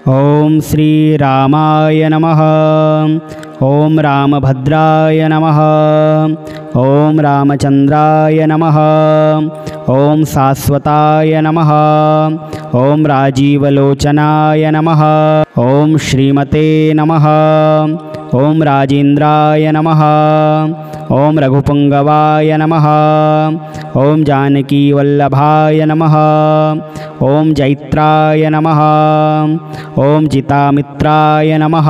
ॐ श्रीरामाय नमः। ॐ रामभद्राय नमः। ॐ रामचन्द्राय नमः। ॐ शाश्वताय नमः। ॐ राजीवलोचनाय नमः। ॐ श्रीमते नमः। ॐ राजेन्द्राय नमः। ॐ रघुपुङ्गवाय नमः। ॐ जानकीवल्लभाय नमः। ॐ जैत्राय नमः। ॐ जितामित्राय नमः।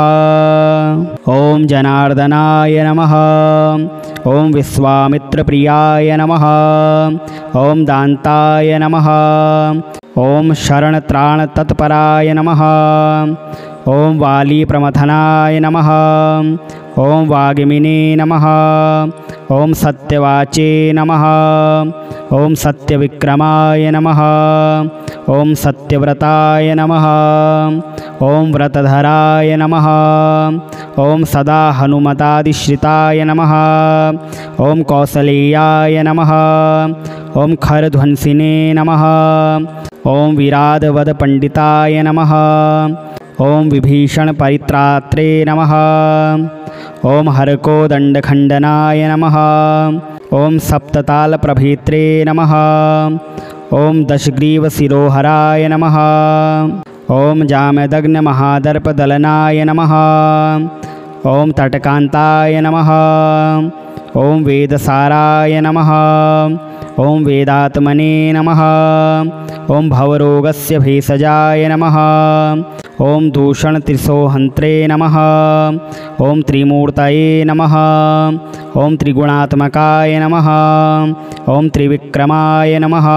ॐ जनार्दनाय नमः। ॐ विश्वामित्रप्रियाय नमः। ॐ दान्ताय नमः। ॐ शरणत्राणतत्पराय नमः। ॐ वालीप्रमथनाय नमः। ॐ वाग्मिने नमः। ॐ सत्यवाचे नमः। ॐ सत्यविक्रमाय नमः। ॐ सत्यव्रताय नमः। ॐ व्रतधराय नमः। ॐ सदा हनुमतादिश्रिताय नमः। ॐ कौसलेयाय नमः। ॐ खरध्वंसिने नमः। ॐ विराधवदपण्डिताय नमः। ॐ विभीषणपरित्रात्रे नमः। ॐ हरकोदण्डखण्डनाय नमः। ॐ सप्ततालप्रभेत्रे नमः। ॐ दशग्रीवशिरोहराय नमः। ॐ जामदग्नमहादर्पदलनाय नमः। ॐ तटकान्ताय नमः। ॐ वेदसाराय नमः। ॐ वेदात्मने नमः। ॐ भवरोगस्य भेषजाय नमः। ॐ दूषणत्रिसोहन्त्रे नमः। ॐ त्रिमूर्तये नमः। ॐ त्रिगुणात्मकाय नमः। ॐ त्रिविक्रमाय नमः।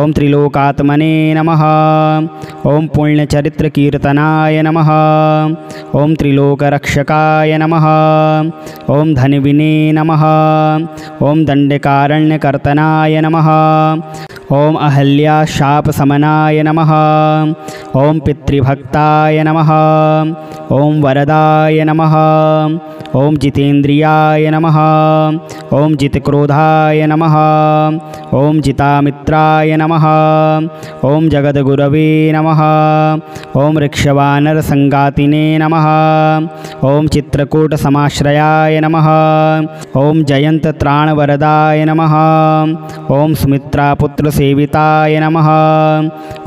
ॐ त्रिलोकात्मने नमः। ॐ पुण्यचरित्रकीर्तनाय नमः। ॐ त्रिलोकरक्षकाय नमः। ॐ धन्विने नमः। ॐ दण्डकारण्यकर्तनाय नमः। ॐ अहल्याशापशमनाय नमः। ॐ पितृभक्ताय नमः। ॐ वरदाय नमः। ॐ जितेन्द्रियाय नमः। ॐ जितक्रोधाय नमः। ॐ जितामित्राय नमः। ॐ जगद्गुरवे नमः। ॐ ऋक्षवानरसङ्गातिने नमः। ॐ चित्रकूटसमाश्रयाय नमः। ॐ जयन्तत्राणवरदाय नमः। ॐ सुमित्रापुत्रसेविताय नमः।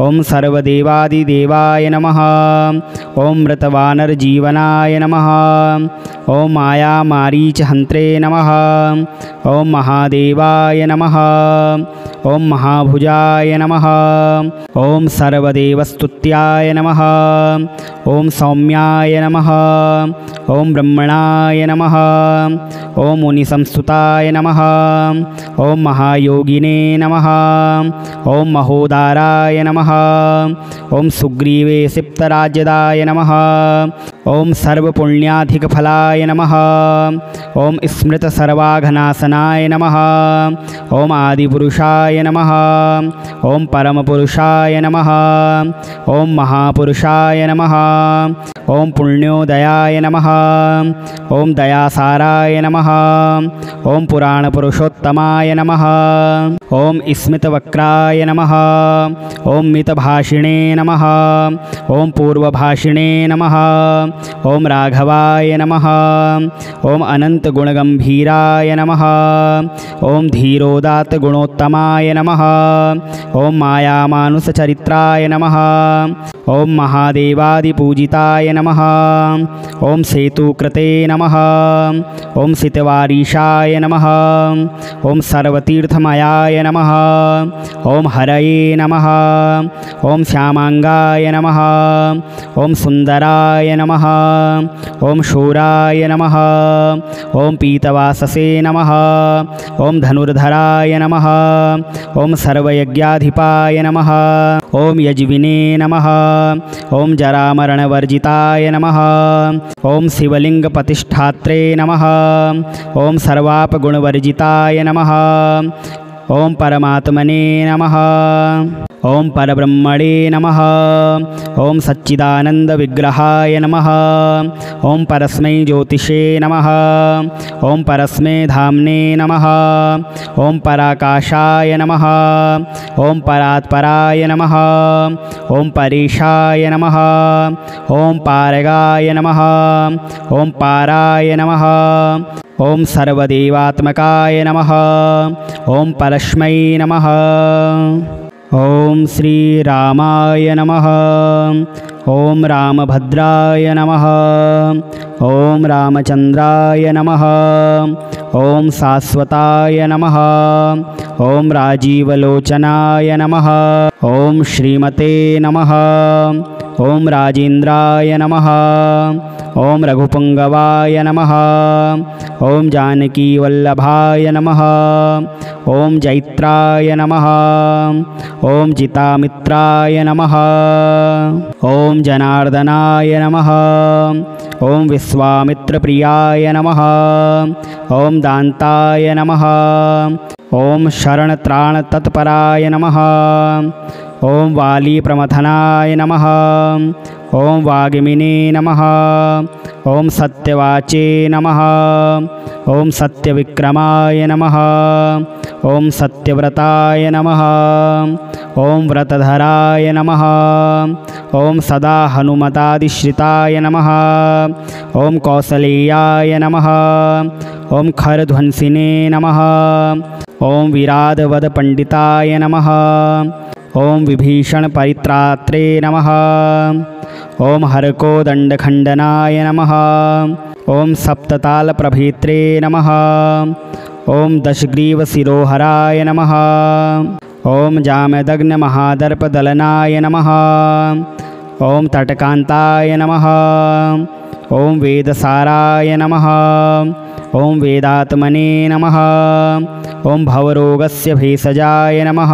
ॐ सर्वदेवादिदेवाय नमः। ॐ मृतवानरजीवनाय नमः। ॐ मायामारीचहन्त्रे नमः। ॐ महादेवाय नमः। ॐ महाभुजाय नमः। ॐ सर्वदेवस्तुत्याय नमः। ॐ सौम्याय नमः। ॐ ब्रह्मणाय नमः। ॐ मुनिसंस्तुताय नमः। ॐ महायोगिने नमः। ॐ महोदाराय नमः। ॐ सुग्रीवे सिप्तराज्यदाय नमः। ॐ सर्वपुण्याधिकफलाय नमः। ॐ स्मृतसर्वाघनाशनाय नमः। ॐ आदिपुरुषाय नमः। ॐ परमपुरुषाय नमः। ॐ महापुरुषाय नमः। ॐ पुण्योदयाय नमः। ॐ दयासाराय नमः। ॐ पुराणपुरुषोत्तमाय नमः। ॐ स्मितवक्राय नमः। ॐ मितभाषिणे नमः। ॐ पूर्वभाषिणे नमः। ॐ राघवाय नमः। ॐ अनन्तगुणगम्भीराय नमः। ॐ धीरोदात्तगुणोत्तमाय नमः। ॐ मायामानुषचरित्राय नमः। ॐ महादेवादिपूजिताय नमः। ॐ सेतुकृते नमः। ॐ सितवारीशाय नमः। ॐ सर्वतीर्थमयाय नमः। ॐ हरये नमः। ॐ श्यामाङ्गाय नमः। ॐ सुन्दराय नमः। ॐ शूराय नमः। ॐ पीतवाससे नमः। ॐ धनुर्धराय नमः। ॐ सर्वयज्ञाधिपाय नमः। ॐ यज्विने नमः। ॐ जरामरणवर्जिताय नमः। ॐ शिवलिङ्गप्रतिष्ठात्रे नमः। ॐ सर्वापगुणवर्जिताय नमः। ॐ परमात्मने नमः। ॐ परब्रह्मणे नमः। ॐ सच्चिदानन्दविग्रहाय नमः। ॐ परस्मै ज्योतिषे नमः। ॐ परस्मै धाम्ने नमः। ॐ पराकाशाय नमः। ॐ परात्पराय नमः। ॐ परेशाय नमः। ॐ पारगाय नमः। ॐ पाराय नमः। ॐ सर्वदेवात्मकाय नमः। ॐ परस्मै नमः। ॐ श्रीरामाय नमः। ॐ रामभद्राय नमः। ॐ रामचन्द्राय नमः। ॐ शाश्वताय नमः। ॐ राजीवलोचनाय नमः। ॐ श्रीमते नमः। ॐ राजेन्द्राय नमः। ॐ रघुपुङ्गवाय नमः। ॐ जानकीवल्लभाय नमः। ॐ जैत्राय नमः। ॐ जितामित्राय नमः। ॐ जनार्दनाय नमः। ॐ विश्वामित्रप्रियाय नमः। ॐ दान्ताय नमः। ॐ शरणत्राणतत्पराय नमः। ॐ वालीप्रमथनाय नमः। ॐ वाग्मिने नमः। ॐ सत्यवाचे नमः। ॐ सत्यविक्रमाय नमः। ॐ सत्यव्रताय नमः। ॐ व्रतधराय नमः। ॐ सदा हनुमतादिश्रिताय नमः। ॐ कौसलेयाय नमः। ॐ खरध्वंसिने नमः। ॐ विराधवदपण्डिताय नमः। ॐ विभीषणपरित्रात्रे नमः। ॐ हरकोदण्डखण्डनाय नमः। ॐ सप्ततालप्रभेत्रे नमः। ॐ दशग्रीवशिरोहराय नमः। ॐ जामदग्नमहादर्पदलनाय नमः। ॐ तटकान्ताय नमः। ॐ वेदसाराय नमः। ॐ वेदात्मने नमः। ॐ भवरोगस्य भेषजाय नमः।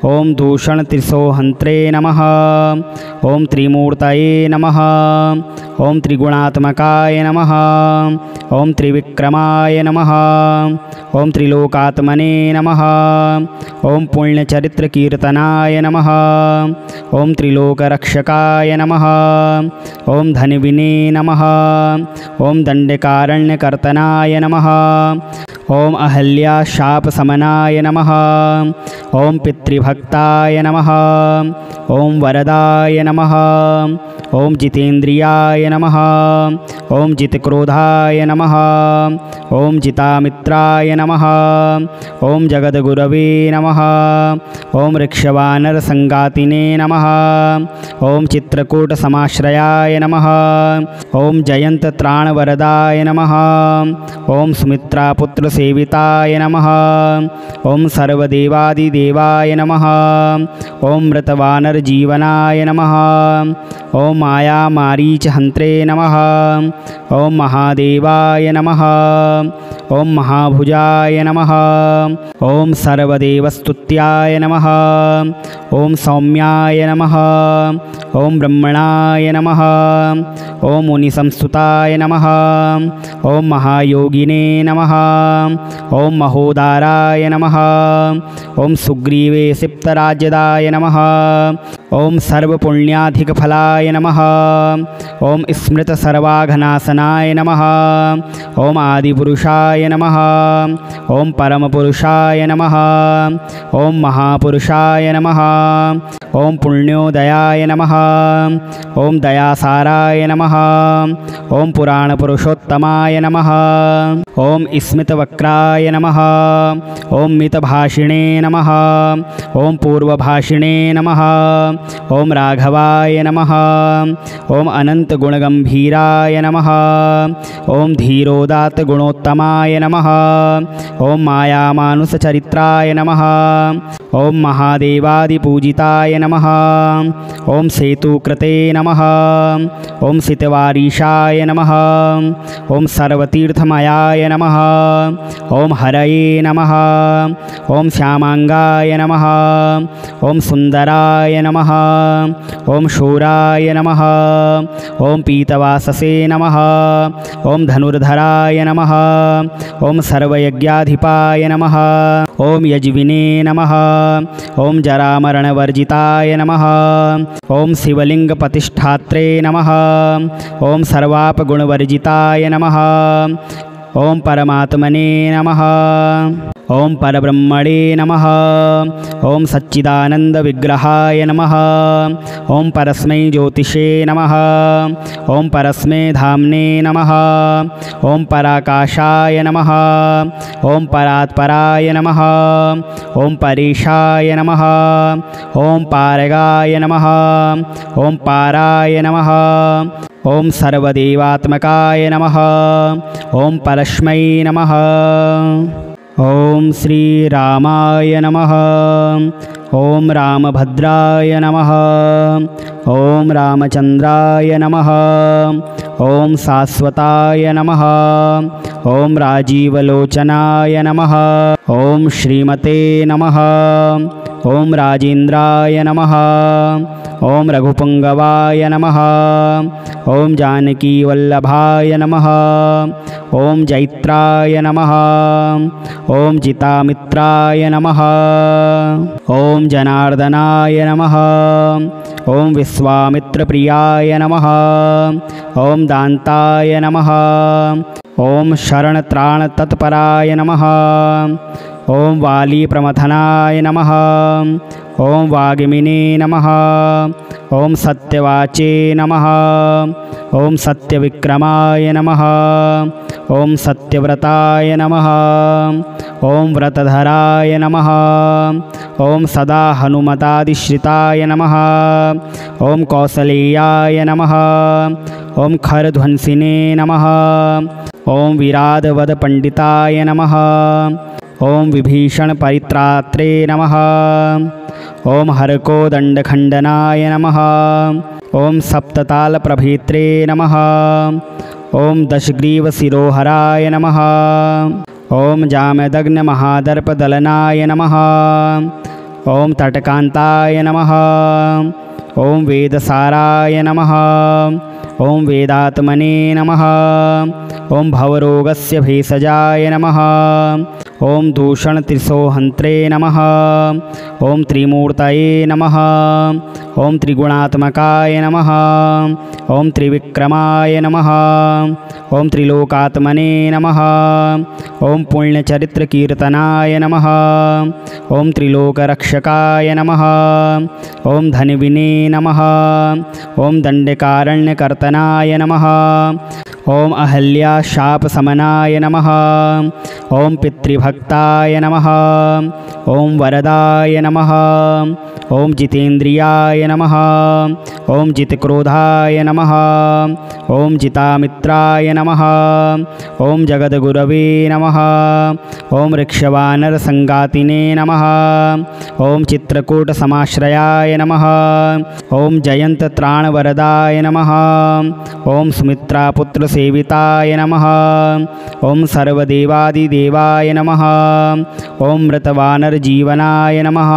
ॐ दूषणत्रिसोहन्त्रे नमः। ॐ त्रिमूर्तये नमः। ॐ त्रिगुणात्मकाय नमः। ॐ त्रिविक्रमाय नमः। ॐ त्रिलोकात्मने नमः। ॐ पुण्यचरित्रकीर्तनाय नमः। ॐ त्रिलोकरक्षकाय नमः। ॐ धन्विने नमः। ॐ दण्डकारण्यकर्तनाय नमः। ॐ अहल्याशापशमनाय नमः। ॐ पितृभक्ताय नमः। ॐ वरदाय नमः। ॐ जितेन्द्रियाय नमः। ॐ जितक्रोधाय नमः। ॐ जितामित्राय नमः। ॐ जगद्गुरवे नमः। ॐ ऋक्षवानरसङ्गातिने नमः। ॐ चित्रकूटसमाश्रयाय नमः। ॐ जयन्तत्राणवरदाय नमः। ॐ सुमित्रापुत्रसेविताय नमः। ॐ सर्वदेवादिदेवाय नमः। ॐ मृतवानरजीवनाय नमः। ॐ मायामारीचहन्त्रे नमः। ॐ महादेवाय नमः। ॐ महाभुजाय नमः। ॐ सर्वदेवस्तुत्याय नमः। ॐ सौम्याय नमः। ॐ ब्रह्मणाय नमः। ॐ मुनिसंस्तुताय नमः। ॐ महायोगिने नमः। ॐ महोदाराय नमः। ॐ सुग्रीवे सिप्तराज्यदाय नमः। ॐ सर्वपुण्याधिकफलाय नमः। ॐ स्मृतसर्वाघनाशनाय नमः। ॐ आदिपुरुषाय नमः। ॐ परमपुरुषाय नमः। ॐ महापुरुषाय नमः। ॐ पुण्योदयाय नमः। ॐ दयासाराय नमः। ॐ पुराणपुरुषोत्तमाय नमः। ॐ स्मितवक्राय नमः। ॐ मितभाषिणे नमः। ॐ पूर्वभाषिणे नमः। ॐ राघवाय नमः। ॐ अनन्तगुणगम्भीराय नमः। ॐ धीरोदात्तगुणोत्तमाय नमः। ॐ मायामानुषचरित्राय नमः। ॐ महादेवादिपूजिताय नमः। ॐ सेतुकृते नमः। ॐ सितवारीशाय नमः। ॐ सर्वतीर्थमयाय नमः। ॐ हरये नमः। ॐ श्यामाङ्गाय नमः। ॐ सुन्दराय नमः। ॐ शूराय नमः। ॐ पीतवाससे नमः। ॐ धनुर्धराय नमः। ओम सर्वयज्ञाधिपाय नमः। ओम यज्विने नमः। ओम जरामरणवर्जिताय नमः। ओम शिवलिंगप्रतिष्ठात्रे नमः। ओम सर्वापगुणवर्जिताय नमः। ओम परमात्मने नमः। ओम परब्रह्मणे नमः। ओम सच्चिदानंदविग्रहाय नमः। ओम परस्मै ज्योतिषे नमः। ओम परस्मै धाम्ने नमः। ओम पराकाशाय नमः। ओम परात्पराय नमः। ओम परेशाय नमः। ओम पारगाय नमः। ओम पाराय नमः। ओम सर्वदेवात्मकाय नमः। ओम परस्मै नमः। ओम श्री रामाय नमः। ओम रामभद्राय नमः। ओम रामचंद्राय नमः। ओम शाश्वताय नमः। ओम राजीवलोचनाय नमः। ओम श्रीमते नमः। ओम राजेन्द्राय नमः। ओम रघुपुंगवाय नमः। ओम जानकीवल्लभाय नमः। ओम जैत्राय नमः। ओम जितामित्राय नमः। ओम जनार्दनाय नमः। ओम विश्वामित्रप्रियाय नमः। ओम दान्ताय नमः। ओम शरणत्राणतत्पराय नमः। ओम वालीप्रमथनाय नमः। ओम वाग्मिने नमः। ओम सत्यवाचे नमः। ओम सत्यविक्रमाय नमः। ओम सत्यव्रताय नमः। ओम व्रतधराय नमः। ओम सदा हनुमतादिश्रिताय नमः। ओम कौसलेयाय नमः। ओम खरध्वंसिने नमः। ओम विराधवदपण्डिताय नमः। ओम विभीषण परित्रात्रे नमः। ओम हरकोदण्डखण्डनाय नमः। ओम सप्ततालप्रभेत्रे नमः। ओम दशग्रीवशिरोहराय नमः। ओम जामदग्नमहादर्पदलनाय नमः। ओम तटकान्ताय नमः। ओम वेदसाराय नमः। ओम वेदात्मने नमः। ओम भवरोगस्य भेषजाय नमः। ओम दूषणत्रिसोहन्त्रे नमः। ओम त्रिमूर्तये नमः। ओम त्रिगुणात्मकाय नमः। ओम त्रिविक्रमाय नमः। ओम त्रिलोकात्मने नमः। ओम पुण्यचरित्रकीर्तनाय नमः। ओम त्रिलोकरक्षकाय नमः। ओम धन्विने नमः। ओम दण्डकारण्यकर्तनाय नमः। ओम अहल्याशापशमनाय नमः। ओम पितृभक्ताय नमः। ओम वरदाय नमः। ओम जितेन्द्रियाय नमः। ओम जितक्रोधाय नमः। ओम जितामित्राय नमः। ओम जगद्गुरवे नमः। ओम ऋक्षवानरसंगातिने नमः। ओम चित्रकूटसमाश्रयाय नमः। ओम जयन्तत्राणवरदाय नमः। ओम सुमित्रापुत्रसेविताय नमः। ओम सर्वदेवादिदेवाय नमः। ओम मृतवानरजीवनाय नमः।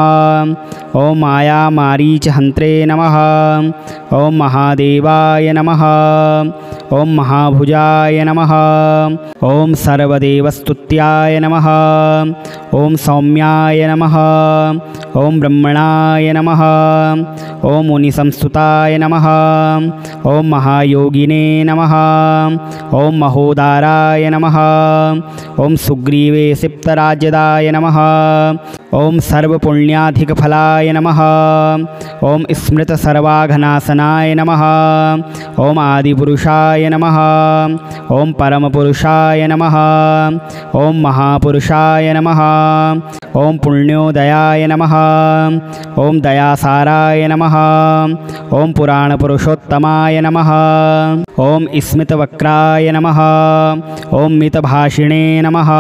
ओम मायामारीचहन्त्रे नमः। ओम महादेवाय नमः। ओम महाभुजाय नमः। ओम सर्वदेवस्तुत्याय नमः। ओम सौम्याय नमः। ओम ब्रह्मणाय नमः। ओम मुनिसंस्तुताय नमः। ओम महायोगिने नमः। ओम महोदाराय नमः। ओम सुग्रीवे सिप्तराज्यदाय नमः। ओम सर्वपुण्याधिकफलाय नमः। ओम स्मृतसर्वाघनाशनाय नमः। ओम आदिपुरुषाय नमः। ओम परमपुरुषाय नमः। ओम महापुरुषाय नमः। ओम पुण्योदयाय नमः। ओम दयासाराय नमः। ओम पुराणपुरुषोत्तमाय नमः। ओम स्मितवक्राय नमः। ओम मितभाषिणे नमः।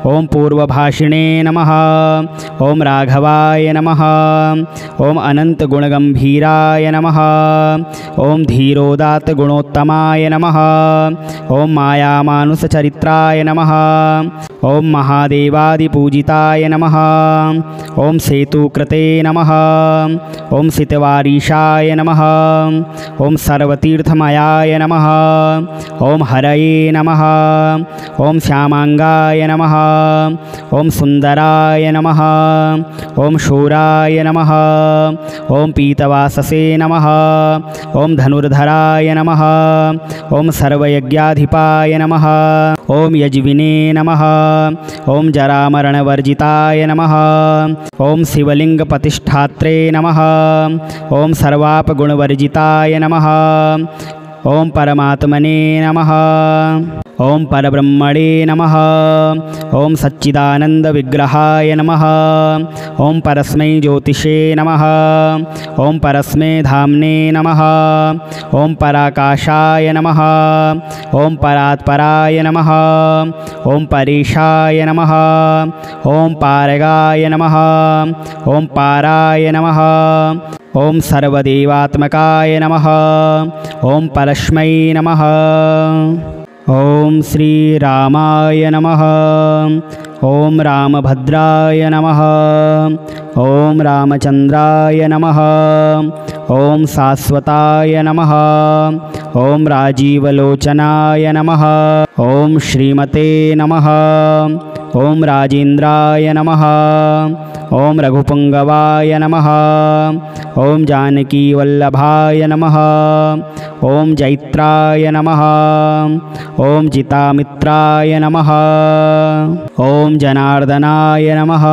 ओम पूर्वभाषिणे नमः। ओम राघवाय नमः। ओम अनंतगुणगंभीराय नमः। ओम धीरोदात्तगुणोत्तमाय नमः। ओम मायामानुषचरित्राय नमः। ॐ महादेवादिपूजिताय नमः। ॐ सेतुकृते नमः। ॐ सितवारीशाय नमः। ॐ सर्वतीर्थमयाय नमः। ॐ हरये नमः। ॐ श्यामांगाय नमः। ॐ सुन्दराय नमः। ॐ शूराय नमः। ॐ पीतवाससे नमः। ॐ धनुर्धराय नमः। ॐ सर्वयज्ञाधिपाय नमः। ॐ यज्विने नमः। ॐ जरामरणवर्जिताय नमः। ॐ शिवलिङ्गप्रतिष्ठात्रे नमः। ॐ सर्वापगुणवर्जिताय नमः। ॐ परमात्मने नमः। ॐ परब्रह्मणे नमः। ॐ सच्चिदानन्दविग्रहाय नमः। ॐ परस्मै ज्योतिषे नमः। ॐ परस्मै धाम्ने नमः। ॐ पराकाशाय नमः। ॐ परात्पराय नमः। ॐ परेशाय नमः। ॐ पारगाय नमः। ॐ पाराय नमः। ॐ सर्वदेवात्मकाय नमः। ॐ परस्मै नमः। ॐ श्रीरामाय नमः। ॐ रामभद्राय नमः। ॐ रामचन्द्राय नमः। ॐ शाश्वताय नमः। ॐ राजीवलोचनाय नमः। ॐ श्रीमते नमः। ॐ राजेन्द्राय नमः। ॐ रघुपुङ्गवाय नमः। ॐ जानकीवल्लभाय नमः। ॐ जैत्राय नमः। ॐ जितामित्राय नमः। ॐ जनार्दनाय नमः।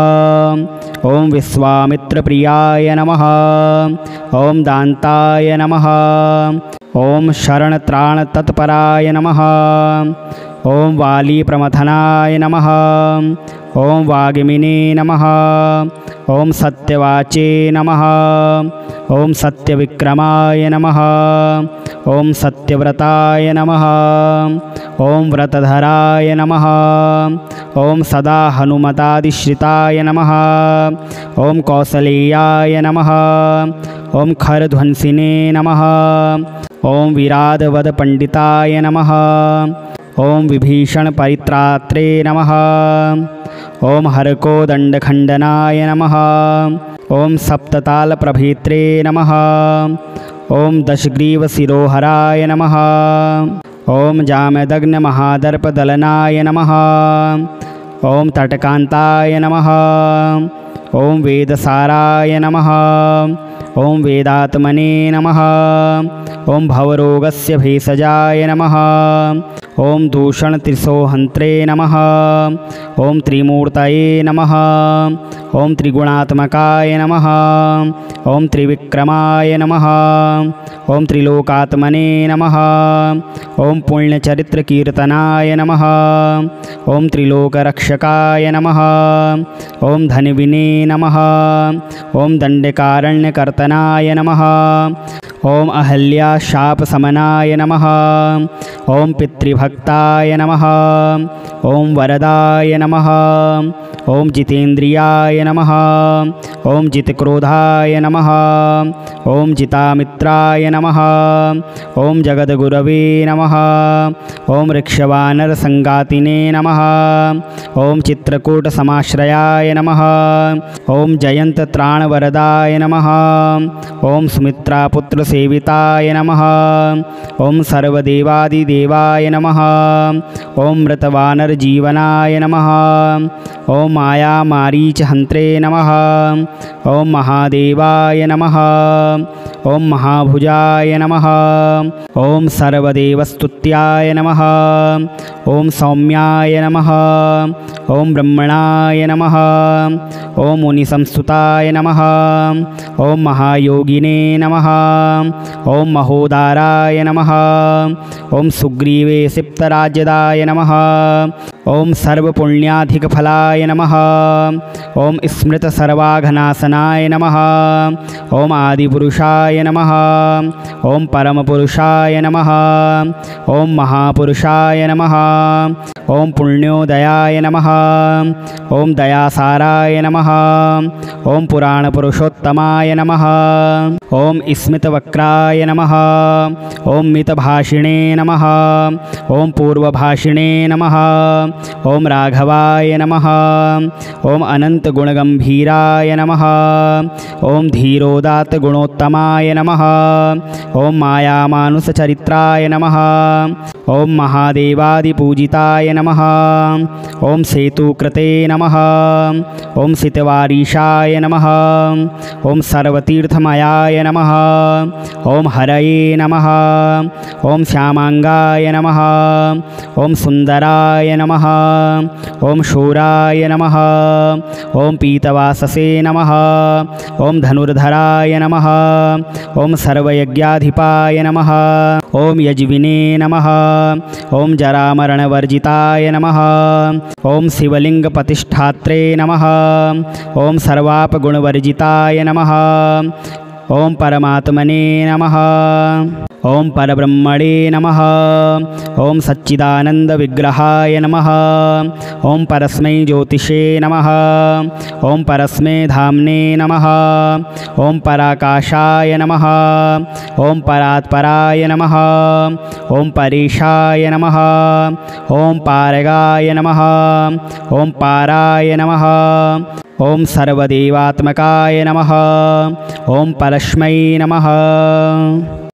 ॐ विश्वामित्रप्रियाय नमः। ॐ दान्ताय नमः। ॐ शरणत्राणतत्पराय नमः। ॐ वालीप्रमथनाय नमः। ॐ वाग्मिने नमः। ॐ सत्यवाचे नमः। ॐ सत्यविक्रमाय नमः। ॐ सत्यव्रताय नमः। ॐ व्रतधराय नमः। ॐ सदा हनुमतादिश्रिताय नमः। ॐ कौसलेयाय नमः। ॐ खरध्वंसिने नमः। ॐ विराधवदपण्डिताय नमः। ॐ विभीषणपरित्रात्रे नमः। ॐ हरकोदण्डखण्डनाय नमः। ॐ सप्ततालप्रभेत्रे नमः। ॐ दशग्रीवशिरोहराय नमः। ॐ जामदग्नमहादर्पदलनाय नमः। ॐ तटकान्ताय नमः। ॐ वेदसाराय नमः। ॐ वेदात्मने नमः। ॐ भवरोगस्य भेषजाय नमः। ॐ दूषणत्रिसोहन्त्रे नमः। ॐ त्रिमूर्तये नमः। ॐ त्रिगुणात्मकाय नमः। ॐ त्रिविक्रमाय नमः। ॐ त्रिलोकात्मने नमः। ॐ पुण्यचरित्रकीर्तनाय नमः। ॐ त्रिलोकरक्षकाय नमः। ॐ धन्विने नमः। ॐ दण्डकारण्यकर्तनाय नमः। ॐ अहल्याशापशमनाय नमः। ॐ पितृभक्ताय नमः। ॐ वरदाय नमः। ॐ जितेन्द्रियाय नमः। ॐ जितक्रोधाय नमः। ॐ जितामित्राय नमः। ॐ जगद्गुरवे नमः। ॐ ऋक्षवानरसङ्गातिने नमः। ॐ चित्रकूटसमाश्रयाय नमः। ॐ जयन्तत्राणवरदाय नमः। ॐ सुमित्रापुत्रसेविताय नमः। ॐ सर्वदेवादिदेवाय नमः। ॐ मृतवानरजीवनाय नमः। ॐ मायामारीचहन्त्रे नमः। ॐ महादेवाय नमः। ॐ महाभुजाय नमः। ॐ सर्वदेवस्तुत्याय नमः। ॐ सौम्याय नमः। ॐ ब्रह्मणाय नमः। ॐ मुनिसंस्तुताय नमः। ॐ महायोगिने नमः। ॐ महोदाराय नमः। ॐ सुग्रीवे सिप्तराज्यदाय नमः। ॐ सर्वपुण्याधिकफलाय नमः। ॐ स्मृतसर्वाघनाशनाय नमः। ॐ आदिपुरुषाय नमः। ॐ परमपुरुषाय नमः। ॐ महापुरुषाय नमः। ओम पुण्योदयाय नमः। ओम दयासाराय नमः। ओम पुराणपुरुषोत्तमाय नमः। ओम स्मितवक्राय नमः। ओम मितभाषिणे नमः। ओम पूर्वभाषिणे नमः। ओम राघवाय नमः। ओम अनंतगुणगंभीराय नमः। ओम धीरोदात्तगुणोत्तमाय नमः। ओम मायामानुषचरित्राय नमः। ओम महादेवादिपूजिताय नमः। ओम सेतुकृते नमः। ओम सितवारीशाय नमः। ओम सर्वतीर्थमयाय नमः। ओम हरये नमः। ओम श्यामांगाय नमः। ओम सुंदराय नमः। ओम शूराय नमः। ओम पीतवाससे नमः। ओम धनुर्धराय नमः। ओम सर्वयज्ञाधिपाय नमः। ओम यज्विने नमः। ओम जरामरणवर्जिताय नमः। ओम शिवलिंगप्रतिष्ठात्रे नमः। ओम सर्वापगुणवर्जिताय नमः। ओम परमात्मने नमः। ओम परब्रह्मणे नमः। ओम सच्चिदानंदविग्रहाय नमः। ओम परस्मै ज्योतिषे नमः। ओम परस्मै धाम्ने नमः। ओम पराकाशाय नमः। ओम परात्पराय नमः। ओम परेशाय नमः। ओम पारगाय नमः। ओम पाराय नमः। ओम सर्वदेवात्मकाय नमः। ओम परस्मै नमः।